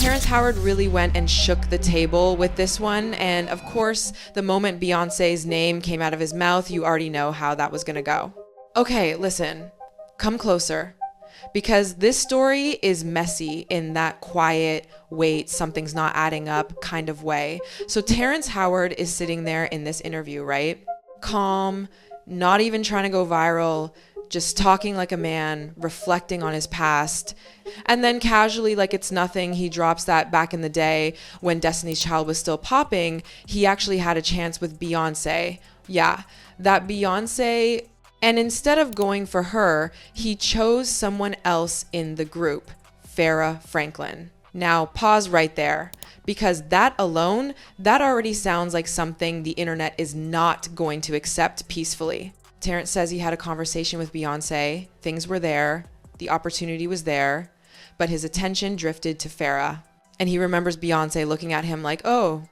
Terrence Howard really went and shook the table with this one, and of course, the moment Beyonce's name came out of his mouth, you already know how that was gonna go. Okay, listen, come closer, because this story is messy in that quiet, wait, something's not adding up kind of way. So Terrence Howard is sitting there in this interview, right? Calm, not even trying to go viral, just talking like a man, reflecting on his past. And then casually, like it's nothing, he drops that back in the day when Destiny's Child was still popping, he actually had a chance with Beyonce. Yeah, that Beyonce. And instead of going for her, he chose someone else in the group, Farrah Franklin. Now, pause right there, because that alone, that already sounds like something the internet is not going to accept peacefully. Terrence says he had a conversation with Beyonce. Things were there. The opportunity was there. But his attention drifted to Farrah. And he remembers Beyonce looking at him like, oh,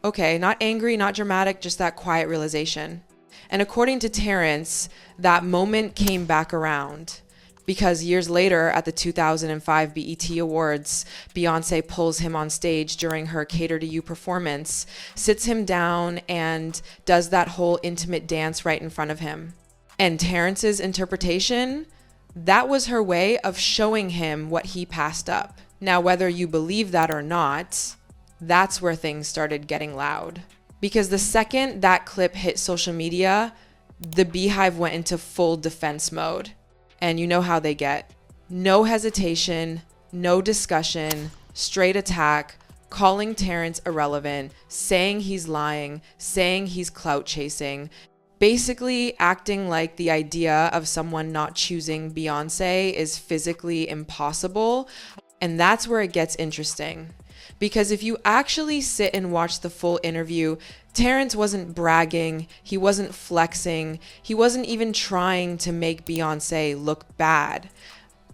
okay, not angry, not dramatic, just that quiet realization. And according to Terrence, that moment came back around. Because years later, at the 2005 BET Awards, Beyonce pulls him on stage during her Cater to You performance, sits him down, and does that whole intimate dance right in front of him. And Terrence's interpretation, that was her way of showing him what he passed up. Now, whether you believe that or not, that's where things started getting loud. Because the second that clip hit social media, the Beehive went into full defense mode. And you know how they get. No hesitation, no discussion, straight attack, calling Terrence irrelevant, saying he's lying, saying he's clout chasing, basically acting like the idea of someone not choosing Beyonce is physically impossible. And that's where it gets interesting. Because if you actually sit and watch the full interview, Terrence wasn't bragging, he wasn't flexing, he wasn't even trying to make Beyonce look bad.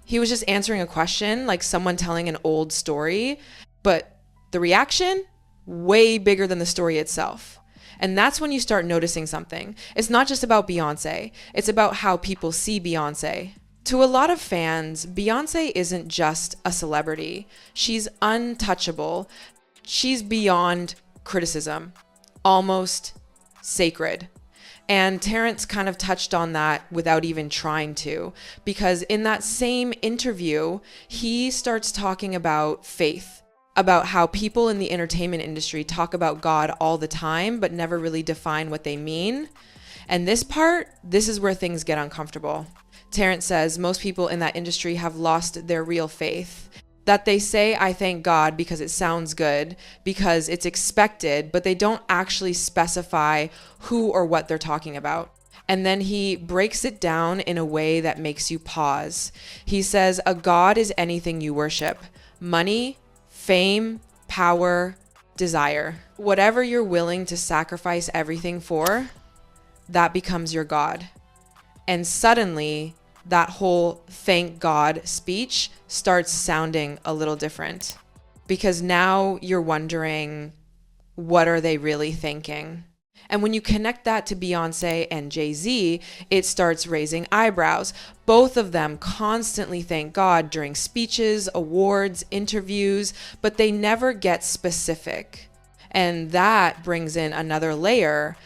He was just answering a question like someone telling an old story, but the reaction, way bigger than the story itself. And that's when you start noticing something. It's not just about Beyonce, it's about how people see Beyonce. To a lot of fans, Beyonce isn't just a celebrity. She's untouchable. She's beyond criticism, almost sacred. And Terrence kind of touched on that without even trying to, because in that same interview, he starts talking about faith, about how people in the entertainment industry talk about God all the time, but never really define what they mean. And this is where things get uncomfortable. Terrence says most people in that industry have lost their real faith. That they say, I thank God because it sounds good, because it's expected, but they don't actually specify who or what they're talking about. And then he breaks it down in a way that makes you pause. He says, a God is anything you worship. Money, fame, power, desire. Whatever you're willing to sacrifice everything for, that becomes your God. And suddenly, that whole thank God speech starts sounding a little different. Because now you're wondering, what are they really thinking? And when you connect that to Beyonce and Jay-Z, it starts raising eyebrows. Both of them constantly thank God during speeches, awards, interviews, but they never get specific. And that brings in another layer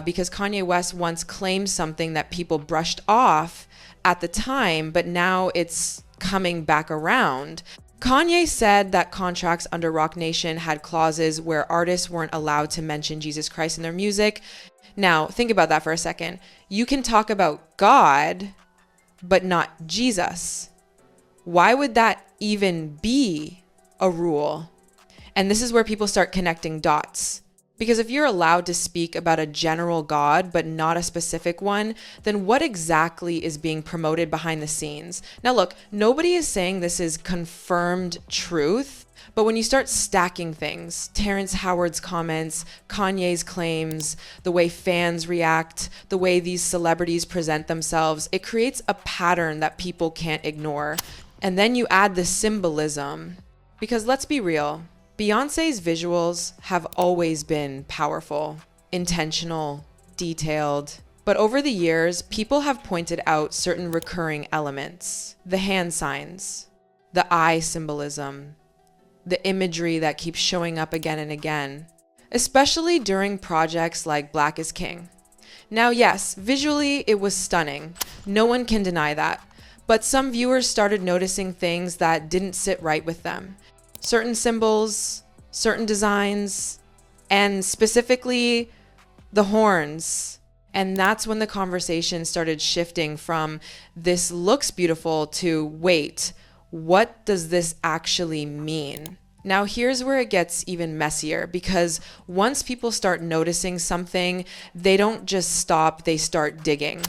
because Kanye West once claimed something that people brushed off at the time, but now it's coming back around. Kanye said that contracts under Roc Nation had clauses where artists weren't allowed to mention Jesus Christ in their music. Now, think about that for a second. You can talk about God, but not Jesus. Why would that even be a rule? And this is where people start connecting dots. Because if you're allowed to speak about a general God, but not a specific one, then what exactly is being promoted behind the scenes? Now look, nobody is saying this is confirmed truth, but when you start stacking things, Terrence Howard's comments, Kanye's claims, the way fans react, the way these celebrities present themselves, it creates a pattern that people can't ignore. And then you add the symbolism. Because let's be real, Beyonce's visuals have always been powerful, intentional, detailed. But over the years, people have pointed out certain recurring elements. The hand signs, the eye symbolism, the imagery that keeps showing up again and again, especially during projects like Black is King. Now, yes, visually it was stunning. No one can deny that. But some viewers started noticing things that didn't sit right with them. Certain symbols, certain designs, and specifically the horns. And that's when the conversation started shifting from this looks beautiful to wait, what does this actually mean? Now here's where it gets even messier, because once people start noticing something, they don't just stop, they start digging.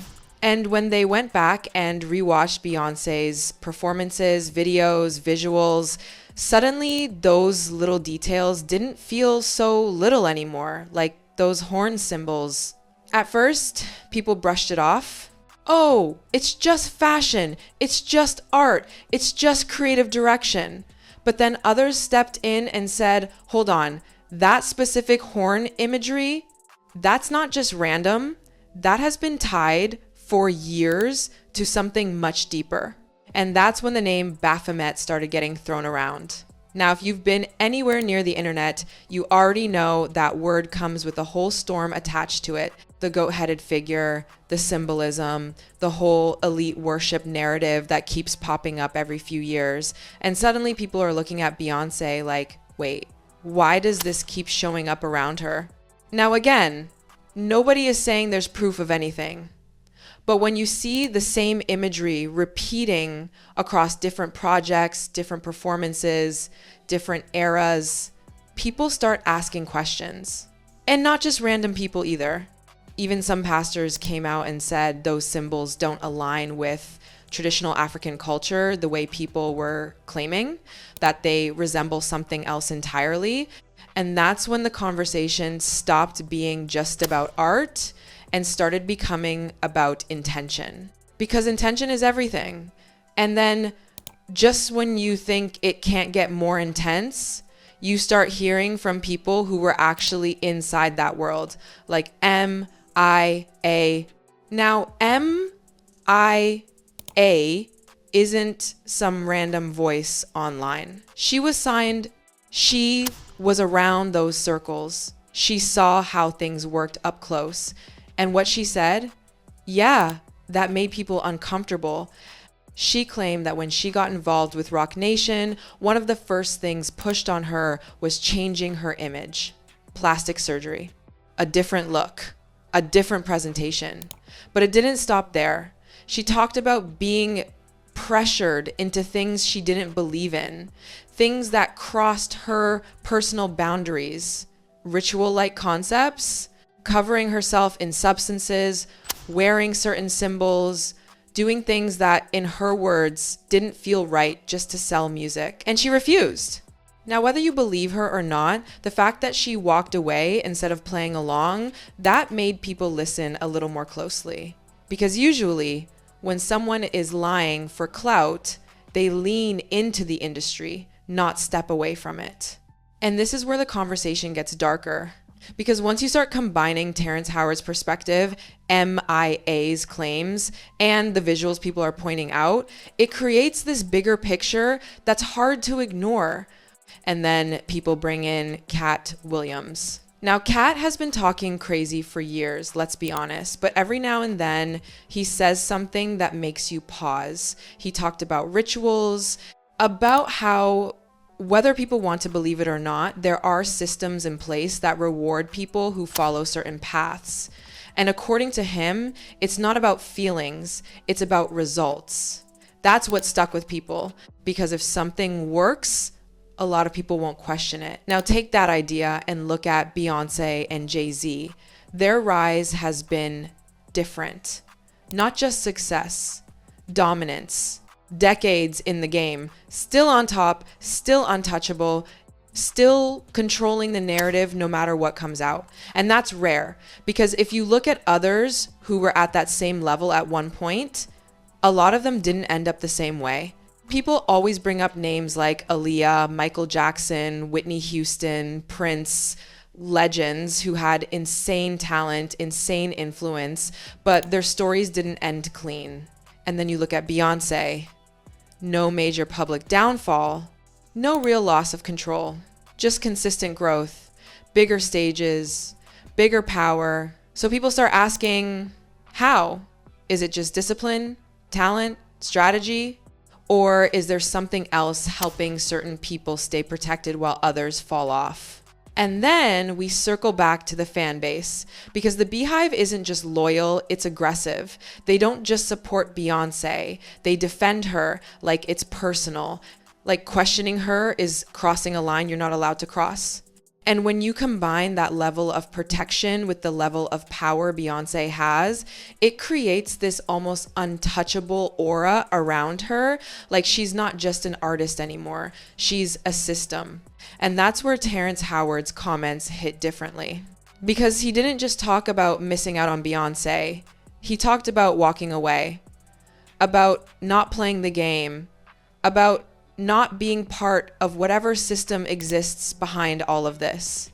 And when they went back and rewatched Beyonce's performances, videos, visuals, suddenly those little details didn't feel so little anymore, like those horn symbols. At first, people brushed it off. Oh, it's just fashion, it's just art, it's just creative direction. But then others stepped in and said, hold on, that specific horn imagery, that's not just random, that has been tied for years to something much deeper. And that's when the name Baphomet started getting thrown around. Now, if you've been anywhere near the internet, you already know that word comes with a whole storm attached to it. The goat-headed figure, the symbolism, the whole elite worship narrative that keeps popping up every few years. And suddenly people are looking at Beyonce like, wait, why does this keep showing up around her? Now again, nobody is saying there's proof of anything. But when you see the same imagery repeating across different projects, different performances, different eras, people start asking questions. And not just random people either. Even some pastors came out and said those symbols don't align with traditional African culture the way people were claiming, that they resemble something else entirely. And that's when the conversation stopped being just about art and started becoming about intention. Because intention is everything. And then just when you think it can't get more intense, you start hearing from people who were actually inside that world, like M.I.A. Now, M.I.A. isn't some random voice online. She was signed, she was around those circles. She saw how things worked up close. And what she said, yeah, that made people uncomfortable. She claimed that when she got involved with Roc Nation, one of the first things pushed on her was changing her image. Plastic surgery, a different look, a different presentation. But it didn't stop there. She talked about being pressured into things she didn't believe in, things that crossed her personal boundaries, ritual-like concepts, covering herself in substances, wearing certain symbols, doing things that, in her words, didn't feel right just to sell music. And she refused. Now, whether you believe her or not, the fact that she walked away instead of playing along, that made people listen a little more closely. Because usually, when someone is lying for clout, they lean into the industry, not step away from it. And this is where the conversation gets darker. Because once you start combining Terrence Howard's perspective, MIA's claims, and the visuals people are pointing out, it creates this bigger picture that's hard to ignore. And then people bring in Cat Williams. Now, Cat has been talking crazy for years, let's be honest, but every now and then he says something that makes you pause. He talked about rituals, about how whether people want to believe it or not, there are systems in place that reward people who follow certain paths. And according to him, it's not about feelings, it's about results. That's what stuck with people, because if something works, a lot of people won't question it. Now take that idea and look at Beyonce and Jay-Z. Their rise has been different. Not just success, dominance, decades in the game, still on top, still untouchable, still controlling the narrative no matter what comes out. And that's rare, because if you look at others who were at that same level at one point, a lot of them didn't end up the same way. People always bring up names like Aaliyah, Michael Jackson, Whitney Houston, Prince, legends who had insane talent, insane influence, but their stories didn't end clean. And then you look at Beyonce, no major public downfall, No real loss of control, just consistent growth, bigger stages, bigger power. So people start asking, how? Is it just discipline, talent, strategy? Or is there something else helping certain people stay protected while others fall off? And then we circle back to the fan base, because the Beehive isn't just loyal, it's aggressive. They don't just support Beyonce, they defend her like it's personal. Like questioning her is crossing a line you're not allowed to cross. And when you combine that level of protection with the level of power Beyonce has, it creates this almost untouchable aura around her. Like she's not just an artist anymore, she's a system. And that's where Terrence Howard's comments hit differently. Because he didn't just talk about missing out on Beyonce, he talked about walking away, about not playing the game, about not being part of whatever system exists behind all of this.